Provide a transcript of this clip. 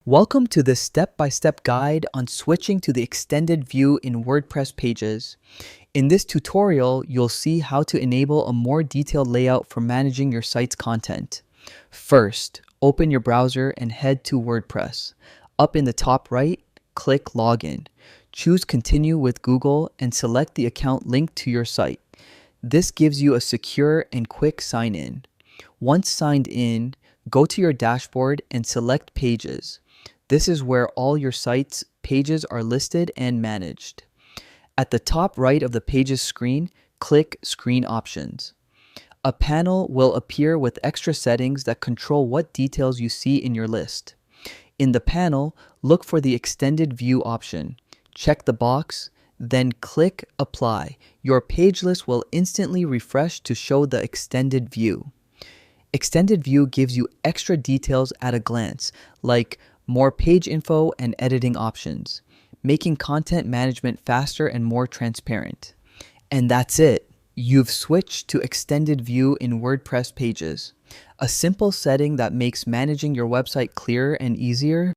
Welcome to this step-by-step guide on switching to the extended view in WordPress pages. In this tutorial, you'll see how to enable a more detailed layout for managing your site's content. First, open your browser and head to WordPress. Up in the top right, click Login. Choose Continue with Google and select the account linked to your site. This gives you a secure and quick sign-in. Once signed in, go to your dashboard and select Pages. This is where all your site's pages are listed and managed. At the top right of the Pages screen, click Screen Options. A panel will appear with extra settings that control what details you see in your list. In the panel, look for the Extended View option. Check the box, then click Apply. Your page list will instantly refresh to show the extended view. Extended View gives you extra details at a glance, like more page info and editing options, making content management faster and more transparent. And that's it. You've switched to Extended View in WordPress pages, a simple setting that makes managing your website clearer and easier.